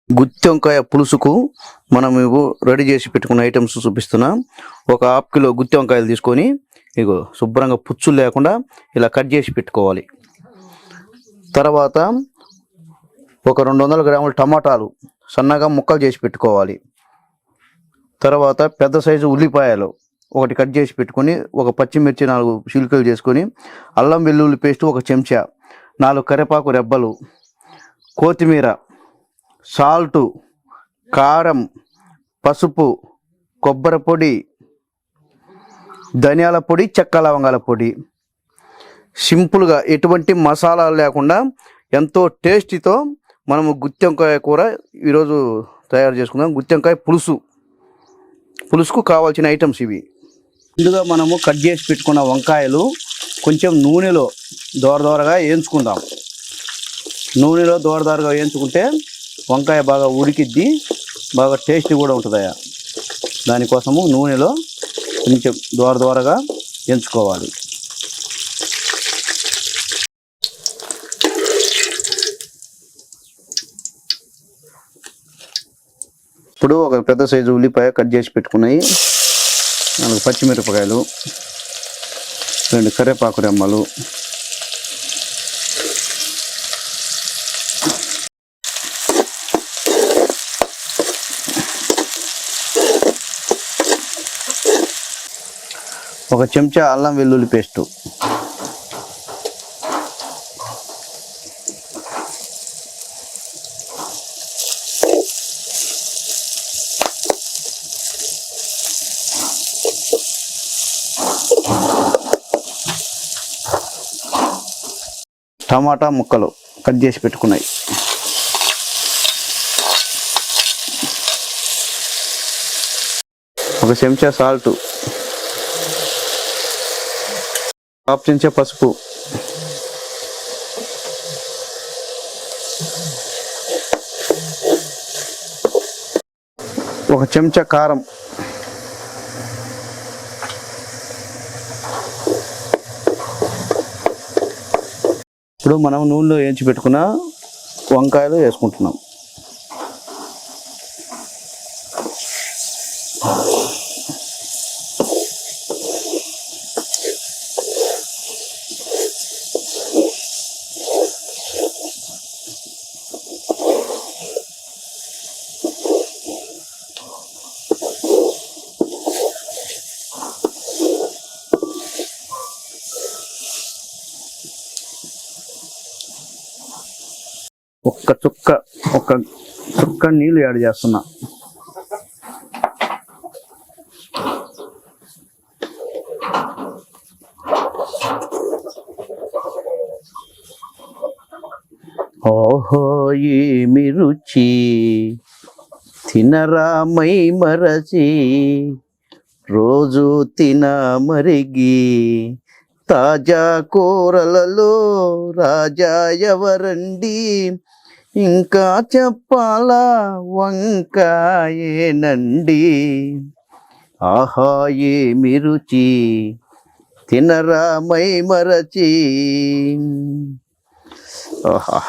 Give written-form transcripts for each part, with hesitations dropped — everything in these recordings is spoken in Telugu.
గుత్తి వంకాయ పులుసుకు మనం రెడీ చేసి పెట్టుకున్న ఐటమ్స్ చూపిస్తున్నా. ఒక హాఫ్ కిలో గుత్తి వంకాయలు తీసుకొని ఇగో శుభ్రంగా పుచ్చులు లేకుండా ఇలా కట్ చేసి పెట్టుకోవాలి. తర్వాత ఒక 200 గ్రాముల టమాటాలు సన్నగా ముక్కలు చేసి పెట్టుకోవాలి. తర్వాత పెద్ద సైజు ఉల్లిపాయలు ఒకటి కట్ చేసి పెట్టుకొని, ఒక పచ్చిమిర్చి 4 చిలుకలు చేసుకొని, అల్లం వెల్లుల్లి పేస్ట్ 1 చెంచా, 4 కరివేపాకు రెబ్బలు, కొత్తిమీర, సాల్టు, కారం, పసుపు, కొబ్బరి పొడి, ధనియాల పొడి, చెక్క లవంగాల పొడి. సింపుల్గా ఎటువంటి మసాలాలు లేకుండా ఎంతో టేస్టీతో మనము గుత్తి వంకాయ కూర ఈరోజు తయారు చేసుకుందాం. గుత్తి వంకాయ పులుసుకు కావాల్సిన ఐటమ్స్ ఇవి. ముందుగా మనము కట్ చేసి పెట్టుకున్న వంకాయలు కొంచెం నూనెలో దోరదోరగా వేయించుకుందాం. నూనెలో దోరదోరగా వేయించుకుంటే వంకాయ బాగా ఉడికిద్ది, బాగా టేస్టీ కూడా ఉంటుంది. దానికోసము నూనెలో కొంచెం దోరదోరగా వేయించుకోవాలి. ఇప్పుడు ఒక పెద్ద సైజు ఉల్లిపాయ కట్ చేసి పెట్టుకున్నాయి, 4 పచ్చిమిరపకాయలు, 2 కరివేపాకు రెమ్మలు, ఒక చెంచా అల్లం వెల్లుల్లి పేస్టు, టమాటా ముక్కలు కట్ చేసి పెట్టుకున్నాయి, ఒక చెంచా సాల్టు, 1/2 చెంచా పసుపు, ఒక చెంచా కారం, ఇప్పుడు మనం నూనెలో వేయించి పెట్టుకున్న వంకాయలు వేసుకుంటున్నాం. ఒక చుక్క నీళ్ళు యాడ్ చేస్తున్నా. ఓహో ఏమి రుచి తినరా మై మరచి, రోజు తిన మరిగి, తాజా కూరలలో రాజా ఎవరండి, ఇంకా చెప్పాలా వంకాయేనండి. ఆహా ఏమి రుచి తినరా మై మరచి. ఆహా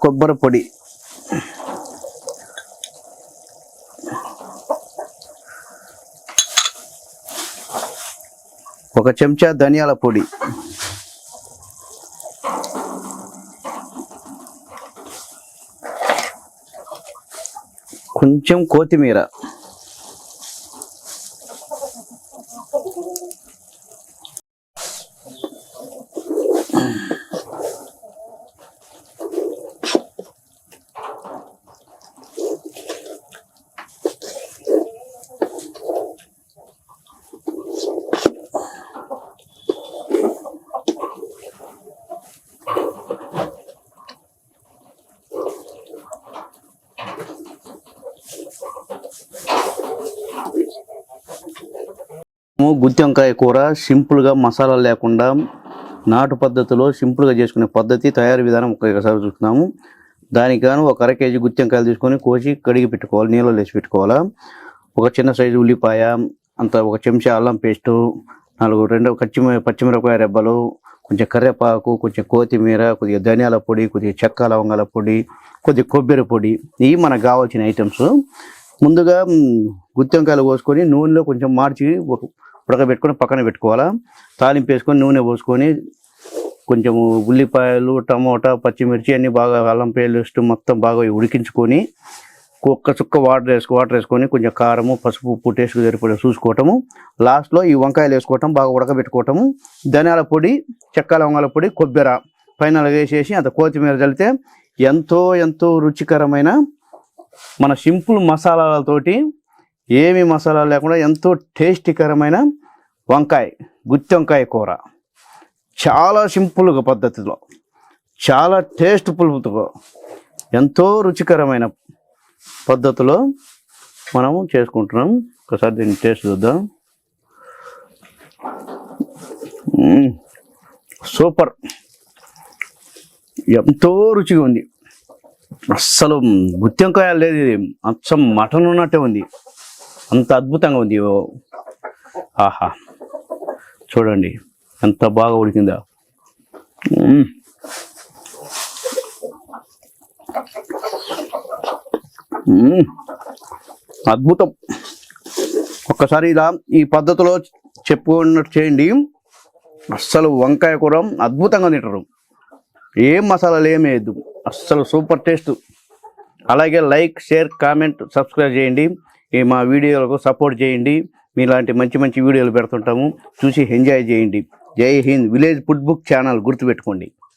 కొబ్బరి పొడి, ఒక చెంచా ధనియాల పొడి, కొంచెం కొత్తిమీర, గుత్తి వంకాయ కూర సింపుల్గా మసాలా లేకుండా నాటు పద్ధతిలో సింపుల్గా చేసుకునే పద్ధతి తయారీ విధానం ఒకసారి చూస్తున్నాము. దానికి గాను ఒక అర కేజీ గుత్తి వంకాయలు తీసుకొని కోసి కడిగి పెట్టుకోవాలి, నీళ్ళలో వేసి పెట్టుకోవాలా. ఒక చిన్న సైజు ఉల్లిపాయ, అంత ఒక చెంచా అల్లం పేస్టు, 2 పచ్చిమిరపకాయ రెబ్బలు, కొంచెం కరివేపాకు, కొంచెం కొత్తిమీర, కొద్దిగా ధనియాల పొడి, కొద్దిగా చెక్క లవంగాల పొడి, కొద్దిగా కొబ్బరి పొడి, ఇవి మనకు కావాల్సిన ఐటమ్స్. ముందుగా గుత్తి వంకాయలు కోసుకొని నూనెలో కొంచెం మార్చి ఉడకబెట్టుకొని పక్కన పెట్టుకోవాలా. తాలింపు వేసుకొని నూనె పోసుకొని కొంచెము ఉల్లిపాయలు, టమోటా, పచ్చిమిర్చి అన్నీ బాగా అల్లం పేస్ట్ మొత్తం బాగా ఉడికించుకొని ఒక్క చుక్క వాటర్ వేసుకొని కొంచెం కారము, పసుపు, ఉప్పు టేస్ట్ సరిపడే చూసుకోవటము. లాస్ట్లో ఈ వంకాయలు వేసుకోవటం, బాగా ఉడకబెట్టుకోవటము. ధనియాల పొడి, చెక్క లవంగాల పొడి, కొబ్బరి పైన వేసేసి అంత కొత్తిమీర చల్లితే ఎంతో ఎంతో రుచికరమైన మన సింపుల్ మసాలాలతోటి, ఏమి మసాలా లేకుండా ఎంతో టేస్టీకరమైన గుత్తి వంకాయ కూర. చాలా సింపుల్గా పద్ధతిలో, చాలా టేస్ట్ఫుల్తో, ఎంతో రుచికరమైన పద్ధతిలో మనము చేసుకుంటున్నాం. ఒకసారి దీన్ని టేస్ట్ చూద్దాం. సూపర్, ఎంతో రుచిగా ఉంది. అస్సలు గుత్తి వంకాయ లేదు, ఇది అచ్చం మటన్ ఉన్నట్టే ఉంది, అంత అద్భుతంగా ఉంది. ఆహా, చూడండి ఎంత బాగా ఉడికిందా. అద్భుతం. ఒక్కసారి ఇలా ఈ పద్ధతిలో చెప్పుకున్నట్టు చేయండి, అస్సలు వంకాయ కూర అద్భుతంగా తింటారు. ఏం మసాలాలు ఏమి వేయద్దు, అస్సలు సూపర్ టేస్ట్. అలాగే లైక్, షేర్, కామెంట్, సబ్స్క్రైబ్ చేయండి. మా వీడియోలకు సపోర్ట్ చేయండి. మీలాంటి మంచి మంచి వీడియోలు పెడుతుంటాము, చూసి ఎంజాయ్ చేయండి. జై Hind. Village food book channel గుర్తుపెట్టుకోండి.